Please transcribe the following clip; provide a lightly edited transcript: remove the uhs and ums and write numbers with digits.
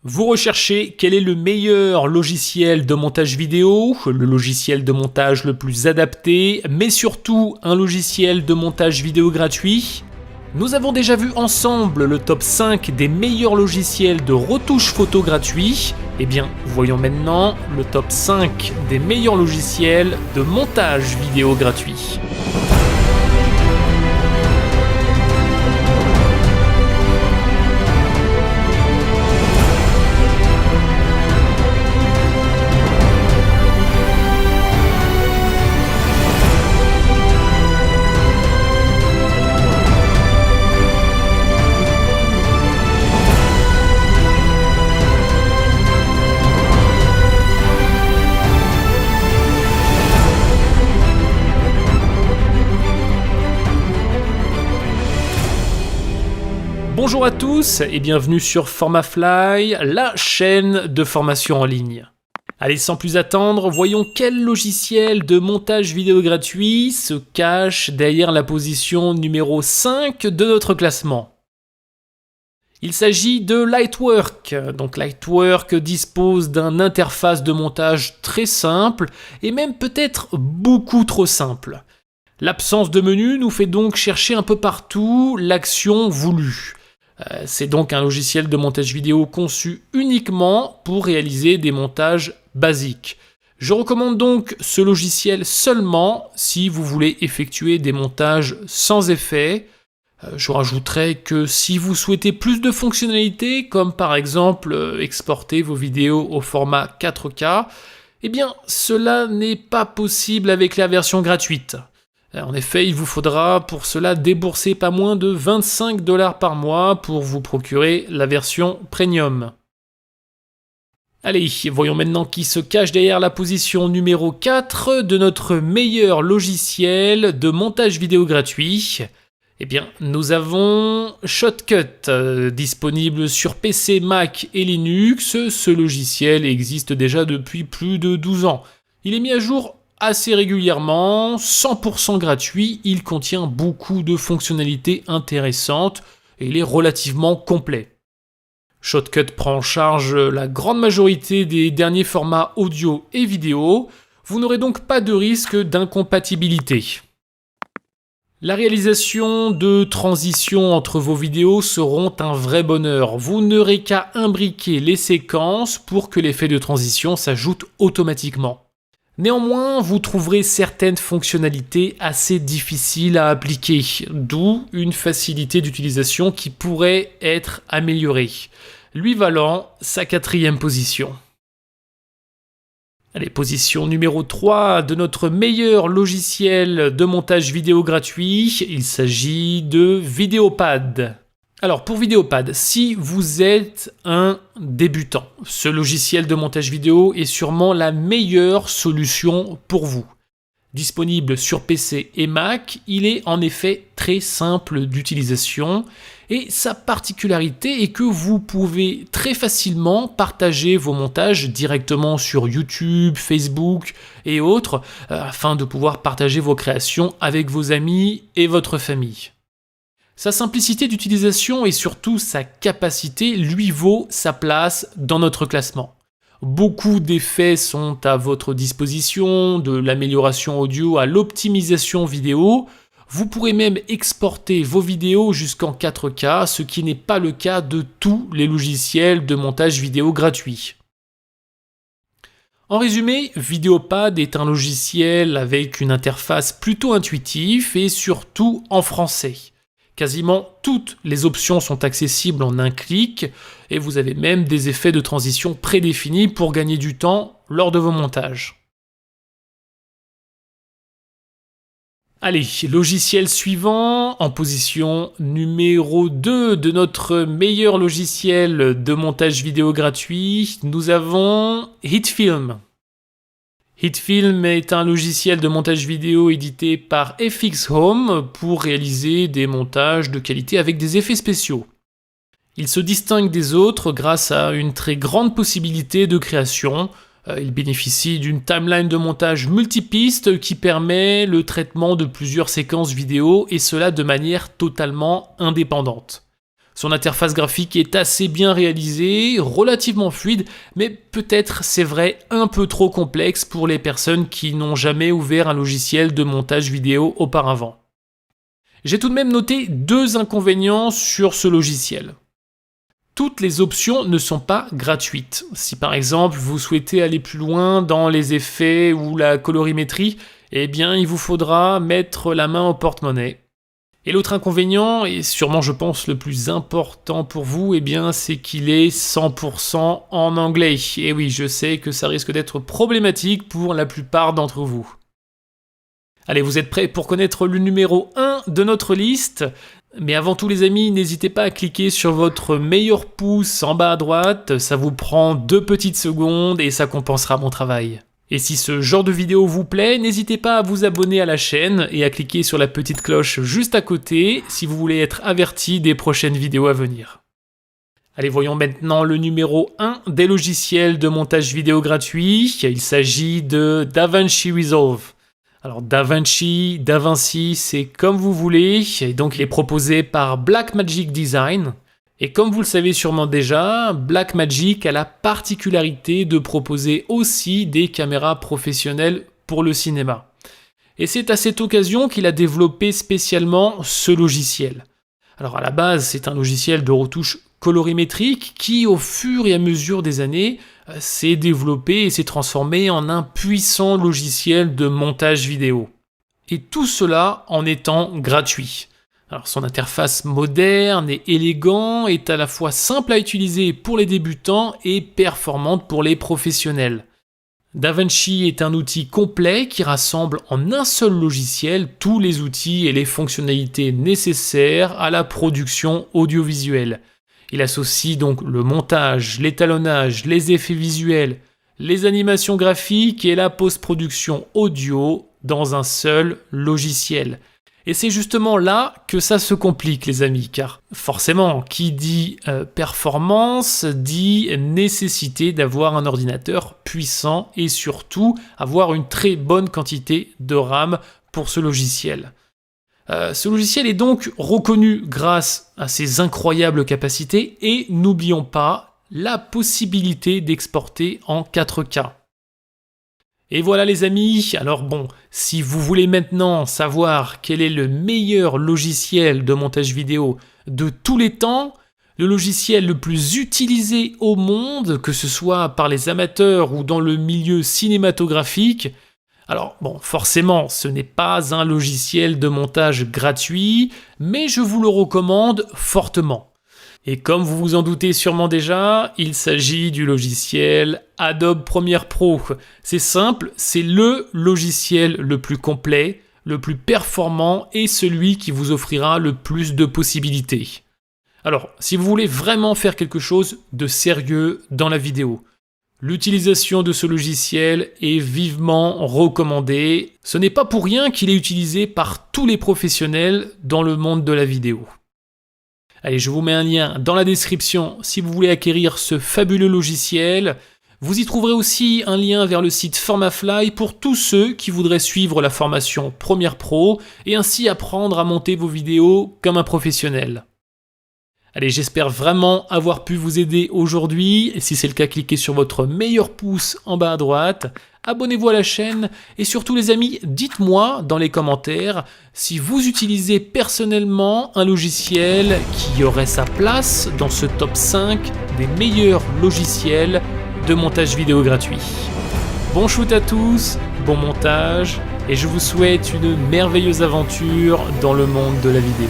Vous recherchez quel est le meilleur logiciel de montage vidéo, le logiciel de montage le plus adapté, mais surtout un logiciel de montage vidéo gratuit. Nous avons déjà vu ensemble le top 5 des meilleurs logiciels de retouche photo gratuits. Eh bien, voyons maintenant le top 5 des meilleurs logiciels de montage vidéo gratuit. Bonjour à tous et bienvenue sur FormaFly, la chaîne de formation en ligne. Allez, sans plus attendre, voyons quel logiciel de montage vidéo gratuit se cache derrière la position numéro 5 de notre classement. Il s'agit de Lightwork. Donc Lightwork dispose d'une interface de montage très simple et même peut-être beaucoup trop simple. L'absence de menu nous fait donc chercher un peu partout l'action voulue. C'est donc un logiciel de montage vidéo conçu uniquement pour réaliser des montages basiques. Je recommande donc ce logiciel seulement si vous voulez effectuer des montages sans effet. Je rajouterai que si vous souhaitez plus de fonctionnalités, comme par exemple exporter vos vidéos au format 4K, eh bien cela n'est pas possible avec la version gratuite. En effet, il vous faudra pour cela débourser pas moins de 25 $ par mois pour vous procurer la version Premium. Allez, voyons maintenant qui se cache derrière la position numéro 4 de notre meilleur logiciel de montage vidéo gratuit. Eh bien, nous avons Shotcut, disponible sur PC, Mac et Linux. Ce logiciel existe déjà depuis plus de 12 ans. Il est mis à jour assez régulièrement, 100% gratuit, il contient beaucoup de fonctionnalités intéressantes et il est relativement complet. Shotcut prend en charge la grande majorité des derniers formats audio et vidéo, vous n'aurez donc pas de risque d'incompatibilité. La réalisation de transitions entre vos vidéos seront un vrai bonheur, vous n'aurez qu'à imbriquer les séquences pour que l'effet de transition s'ajoute automatiquement. Néanmoins, vous trouverez certaines fonctionnalités assez difficiles à appliquer, d'où une facilité d'utilisation qui pourrait être améliorée, lui valant sa 4e position. Allez, position numéro 3 de notre meilleur logiciel de montage vidéo gratuit, il s'agit de Videopad. Alors pour Videopad, si vous êtes un débutant, ce logiciel de montage vidéo est sûrement la meilleure solution pour vous. Disponible sur PC et Mac, il est en effet très simple d'utilisation et sa particularité est que vous pouvez très facilement partager vos montages directement sur YouTube, Facebook et autres afin de pouvoir partager vos créations avec vos amis et votre famille. Sa simplicité d'utilisation et surtout sa capacité lui vaut sa place dans notre classement. Beaucoup d'effets sont à votre disposition, de l'amélioration audio à l'optimisation vidéo. Vous pourrez même exporter vos vidéos jusqu'en 4K, ce qui n'est pas le cas de tous les logiciels de montage vidéo gratuits. En résumé, Videopad est un logiciel avec une interface plutôt intuitive et surtout en français. Quasiment toutes les options sont accessibles en un clic et vous avez même des effets de transition prédéfinis pour gagner du temps lors de vos montages. Allez, logiciel suivant, en position numéro 2 de notre meilleur logiciel de montage vidéo gratuit, nous avons HitFilm. HitFilm est un logiciel de montage vidéo édité par FX Home pour réaliser des montages de qualité avec des effets spéciaux. Il se distingue des autres grâce à une très grande possibilité de création. Il bénéficie d'une timeline de montage multipiste qui permet le traitement de plusieurs séquences vidéo et cela de manière totalement indépendante. Son interface graphique est assez bien réalisée, relativement fluide, mais peut-être, c'est vrai, un peu trop complexe pour les personnes qui n'ont jamais ouvert un logiciel de montage vidéo auparavant. J'ai tout de même noté 2 inconvénients sur ce logiciel. Toutes les options ne sont pas gratuites. Si par exemple vous souhaitez aller plus loin dans les effets ou la colorimétrie, eh bien il vous faudra mettre la main au porte-monnaie. Et l'autre inconvénient, et sûrement je pense le plus important pour vous, eh bien c'est qu'il est 100% en anglais. Et oui, je sais que ça risque d'être problématique pour la plupart d'entre vous. Allez, vous êtes prêts pour connaître le numéro 1 de notre liste ? Mais avant tout les amis, n'hésitez pas à cliquer sur votre meilleur pouce en bas à droite, ça vous prend 2 petites secondes et ça compensera mon travail. Et si ce genre de vidéo vous plaît, n'hésitez pas à vous abonner à la chaîne et à cliquer sur la petite cloche juste à côté si vous voulez être averti des prochaines vidéos à venir. Allez, voyons maintenant le numéro 1 des logiciels de montage vidéo gratuit. Il s'agit de DaVinci Resolve. Alors DaVinci, c'est comme vous voulez, et donc il est proposé par Blackmagic Design. Et comme vous le savez sûrement déjà, Blackmagic a la particularité de proposer aussi des caméras professionnelles pour le cinéma. Et c'est à cette occasion qu'il a développé spécialement ce logiciel. Alors à la base, c'est un logiciel de retouche colorimétrique qui, au fur et à mesure des années, s'est développé et s'est transformé en un puissant logiciel de montage vidéo. Et tout cela en étant gratuit. Alors son interface moderne et élégante est à la fois simple à utiliser pour les débutants et performante pour les professionnels. DaVinci est un outil complet qui rassemble en un seul logiciel tous les outils et les fonctionnalités nécessaires à la production audiovisuelle. Il associe donc le montage, l'étalonnage, les effets visuels, les animations graphiques et la post-production audio dans un seul logiciel. Et c'est justement là que ça se complique les amis, car forcément, qui dit performance, dit nécessité d'avoir un ordinateur puissant et surtout avoir une très bonne quantité de RAM pour ce logiciel. Ce logiciel est donc reconnu grâce à ses incroyables capacités et n'oublions pas la possibilité d'exporter en 4K. Et voilà les amis, alors bon, si vous voulez maintenant savoir quel est le meilleur logiciel de montage vidéo de tous les temps, le logiciel le plus utilisé au monde, que ce soit par les amateurs ou dans le milieu cinématographique, alors bon, forcément, ce n'est pas un logiciel de montage gratuit, mais je vous le recommande fortement. Et comme vous vous en doutez sûrement déjà, il s'agit du logiciel Adobe Premiere Pro. C'est simple, c'est le logiciel le plus complet, le plus performant et celui qui vous offrira le plus de possibilités. Alors, si vous voulez vraiment faire quelque chose de sérieux dans la vidéo, l'utilisation de ce logiciel est vivement recommandée. Ce n'est pas pour rien qu'il est utilisé par tous les professionnels dans le monde de la vidéo. Allez, je vous mets un lien dans la description si vous voulez acquérir ce fabuleux logiciel. Vous y trouverez aussi un lien vers le site Formafly pour tous ceux qui voudraient suivre la formation Premiere Pro et ainsi apprendre à monter vos vidéos comme un professionnel. Allez, j'espère vraiment avoir pu vous aider aujourd'hui. Et si c'est le cas, cliquez sur votre meilleur pouce en bas à droite. Abonnez-vous à la chaîne et surtout les amis, dites-moi dans les commentaires si vous utilisez personnellement un logiciel qui aurait sa place dans ce top 5 des meilleurs logiciels de montage vidéo gratuit. Bon shoot à tous, bon montage et je vous souhaite une merveilleuse aventure dans le monde de la vidéo.